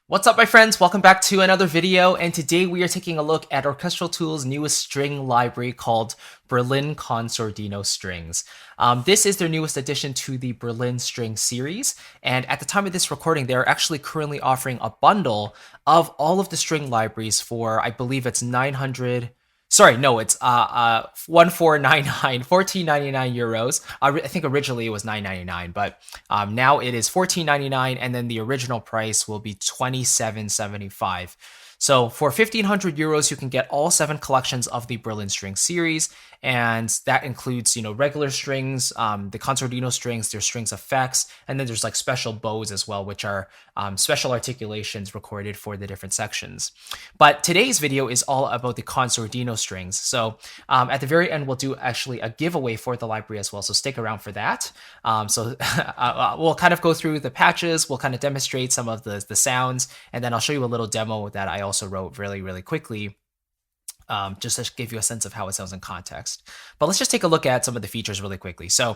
What's up, my friends? Welcome back to another video, and today we are taking a look at Orchestral Tool's newest string library called Berlin Sordino Strings. This is their newest addition to the Berlin String series, and at the time of this recording, they're actually currently offering a bundle of all of the string libraries for, I believe it's 900. Sorry, no, it's 1499, 1499 euros. I think originally it was 999, but now it is 1499, and then the original price will be 2775. So for 1500 euros, you can get all 7 collections of the Berlin String series, and that includes, regular strings, the concertino strings, there's strings effects, and then there's like special bows as well, which are special articulations recorded for the different sections. But today's video is all about the concertino strings. So at the very end, we'll do actually a giveaway for the library as well. So stick around for that. We'll kind of go through the patches. We'll kind of demonstrate some of the sounds, and then I'll show you a little demo that I also wrote really, really quickly. Just to give you a sense of how it sounds in context. But let's just take a look at some of the features really quickly. So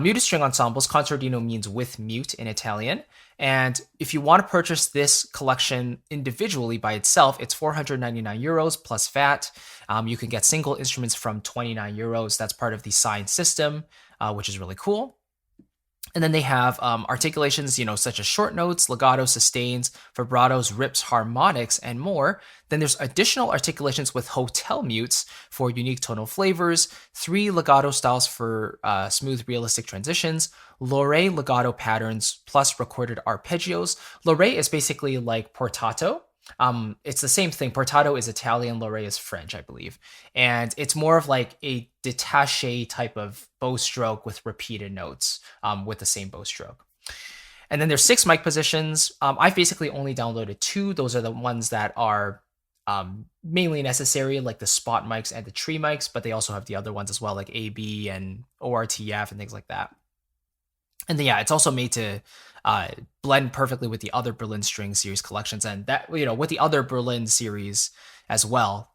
muted string ensembles, concertino means with mute in Italian. And if you want to purchase this collection individually by itself, it's 499 euros plus VAT. You can get single instruments from 29 euros. That's part of the signed system, which is really cool. And then they have articulations, such as short notes, legato, sustains, vibratos, rips, harmonics, and more. Then there's additional articulations with hotel mutes for unique tonal flavors, 3 legato styles for smooth, realistic transitions, Lore legato patterns, plus recorded arpeggios. Lore is basically like portato. It's the same thing. Portato is Italian, Lore is French, I believe. And it's more of like a détaché type of bow stroke with repeated notes with the same bow stroke. And then there's 6 mic positions. I've basically only downloaded 2. Those are the ones that are mainly necessary, like the spot mics and the tree mics, but they also have the other ones as well, like AB and ORTF and things like that. And then, yeah, it's also made to blend perfectly with the other Berlin String series collections, and that, with the other Berlin series as well,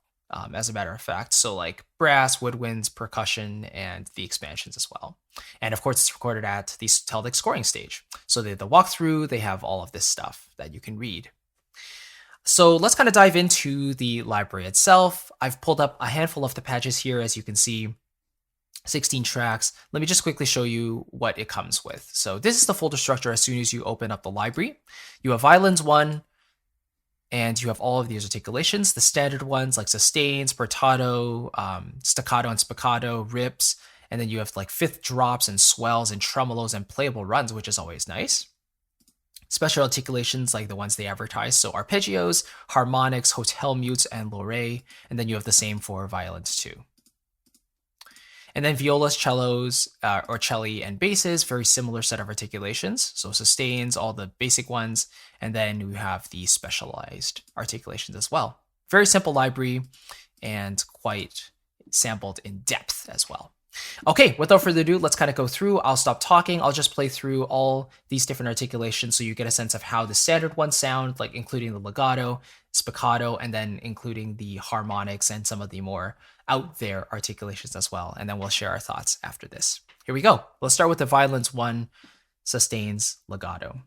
as a matter of fact. So like brass, woodwinds, percussion, and the expansions as well. And of course, it's recorded at the Teldec scoring stage. So they have the walkthrough, they have all of this stuff that you can read. So let's kind of dive into the library itself. I've pulled up a handful of the patches here, as you can see. 16 tracks. Let me just quickly show you what it comes with. So this is the folder structure as soon as you open up the library. You have violins 1, and you have all of these articulations, the standard ones like sustains, portato, staccato and spiccato, rips, and then you have like fifth drops and swells and tremolos and playable runs, which is always nice. Special articulations like the ones they advertise, so arpeggios, harmonics, hotel mutes, and lore, and then you have the same for violins too. And then violas, cellos, or celli, and basses, very similar set of articulations. So sustains, all the basic ones, and then we have the specialized articulations as well. Very simple library and quite sampled in depth as well. Okay, without further ado, let's kind of go through. I'll stop talking. I'll just play through all these different articulations so you get a sense of how the standard ones sound, like including the legato, spiccato, and then including the harmonics and some of the more out there articulations as well. And then we'll share our thoughts after this. Here we go. Let's start with the violins 1, sustains, legato.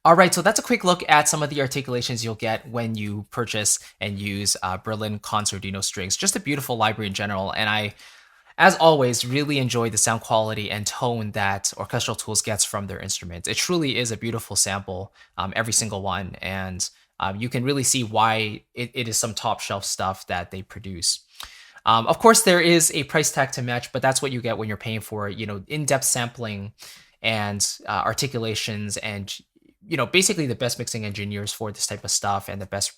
All right, so that's a quick look at some of the articulations you'll get when you purchase and use Berlin Concertino strings. Just a beautiful library in general, and I, as always, really enjoy the sound quality and tone that Orchestral Tools gets from their instruments. It truly is a beautiful sample, every single one, and you can really see why it is some top shelf stuff that they produce. Of course, there is a price tag to match, but that's what you get when you're paying for, in-depth sampling and articulations and, basically the best mixing engineers for this type of stuff and the best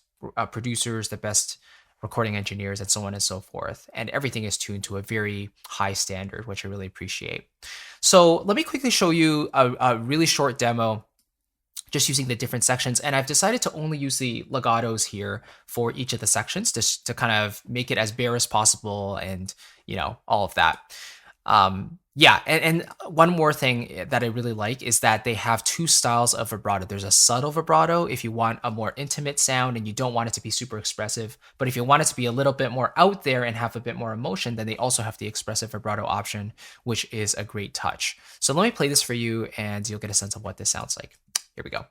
producers, the best recording engineers, and so on and so forth. And everything is tuned to a very high standard, which I really appreciate. So let me quickly show you a really short demo just using the different sections. And I've decided to only use the legatos here for each of the sections just to kind of make it as bare as possible and, all of that. Yeah, and one more thing that I really like is that they have two styles of vibrato. There's a subtle vibrato if you want a more intimate sound and you don't want it to be super expressive. But if you want it to be a little bit more out there and have a bit more emotion, then they also have the expressive vibrato option, which is a great touch. So let me play this for you and you'll get a sense of what this sounds like. Here we go.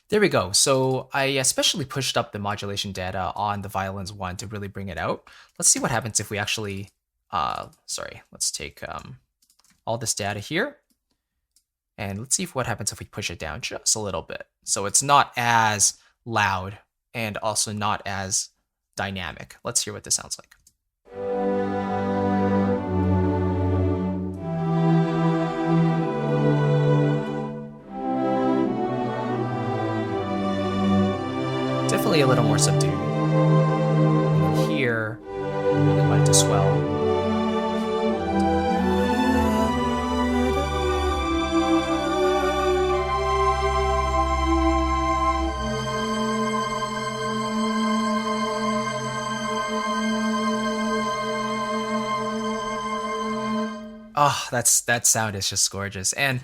There we go. So I especially pushed up the modulation data on the violins one to really bring it out. Let's see what happens if we actually, let's take all this data here. And let's see what happens if we push it down just a little bit. So it's not as loud and also not as dynamic. Let's hear what this sounds like. Definitely a little more subdued. And here, I really want it to swell. Oh, that sound is just gorgeous. And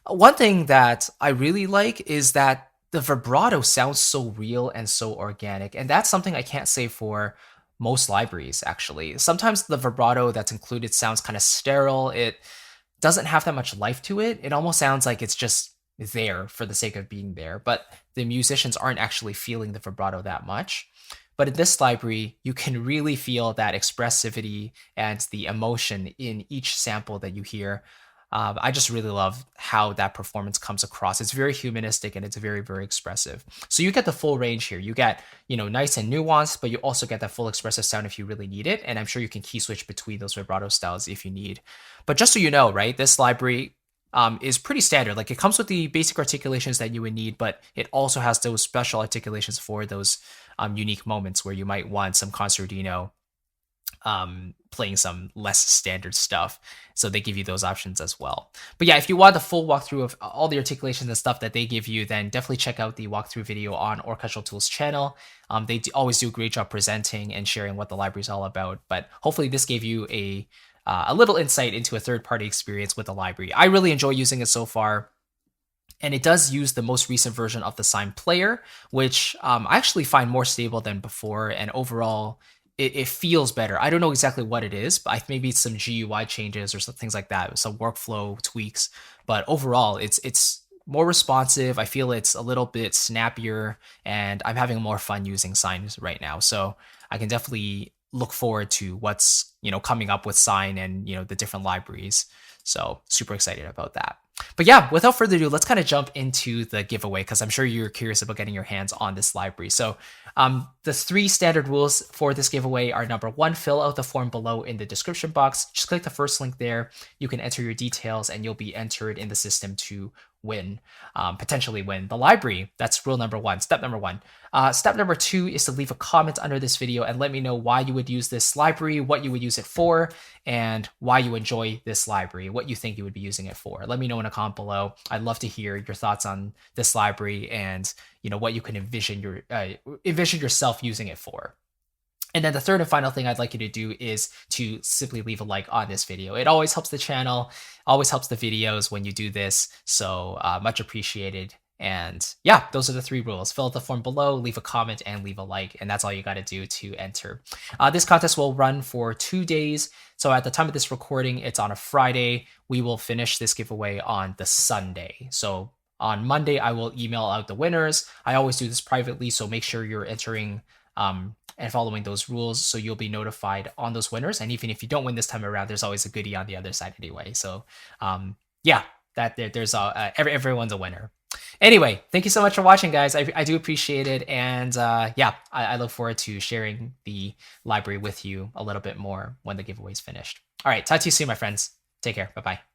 one thing that I really like is that the vibrato sounds so real and so organic. And that's something I can't say for most libraries, actually. Sometimes the vibrato that's included sounds kind of sterile. It doesn't have that much life to it. It almost sounds like it's just there for the sake of being there, but the musicians aren't actually feeling the vibrato that much. But in this library, you can really feel that expressivity and the emotion in each sample that you hear. I just really love how that performance comes across. It's very humanistic and it's very, very expressive. So you get the full range here. You get, nice and nuanced, but you also get that full expressive sound if you really need it. And I'm sure you can key switch between those vibrato styles if you need. But just so you know, right, this library is pretty standard. Like it comes with the basic articulations that you would need, but it also has those special articulations for those unique moments where you might want some concertino playing some less standard stuff. So they give you those options as well. But yeah, if you want the full walkthrough of all the articulations and stuff that they give you, then definitely check out the walkthrough video on Orchestral Tools channel. They always do a great job presenting and sharing what the library is all about. But hopefully this gave you a little insight into a third-party experience with the library. I really enjoy using it so far. And it does use the most recent version of the Sine player, which I actually find more stable than before. And overall, it feels better. I don't know exactly what it is, but maybe it's some GUI changes or some things like that, some workflow tweaks. But overall, it's more responsive. I feel it's a little bit snappier, and I'm having more fun using Sine right now. So I can definitely look forward to what's coming up with Sine and the different libraries. So super excited about that. But yeah, without further ado, let's kind of jump into the giveaway because I'm sure you're curious about getting your hands on this library. So the 3 standard rules for this giveaway are: number 1, fill out the form below in the description box. Just click the first link there. You can enter your details and you'll be entered in the system to win, potentially win the library. That's rule number 1, step number 1. Step number 2 is to leave a comment under this video and let me know why you would use this library, what you would use it for, and why you enjoy this library, what you think you would be using it for. Let me know in a comment below. I'd love to hear your thoughts on this library and what you can envision yourself using it for. And then the third and final thing I'd like you to do is to simply leave a like on this video. It always helps the channel, always helps the videos when you do this. So much appreciated. And yeah, those are the 3 rules. Fill out the form below, leave a comment, and leave a like. And that's all you got to do to enter. This contest will run for 2 days. So at the time of this recording, it's on a Friday. We will finish this giveaway on the Sunday. So on Monday, I will email out the winners. I always do this privately, so make sure you're entering and following those rules so you'll be notified on those winners. And even if you don't win this time around, there's always a goodie on the other side anyway. So yeah, there's everyone's a winner. Anyway, thank you so much for watching, guys. I do appreciate it. And yeah, I look forward to sharing the library with you a little bit more when the giveaway is finished. All right, talk to you soon, my friends. Take care. Bye-bye.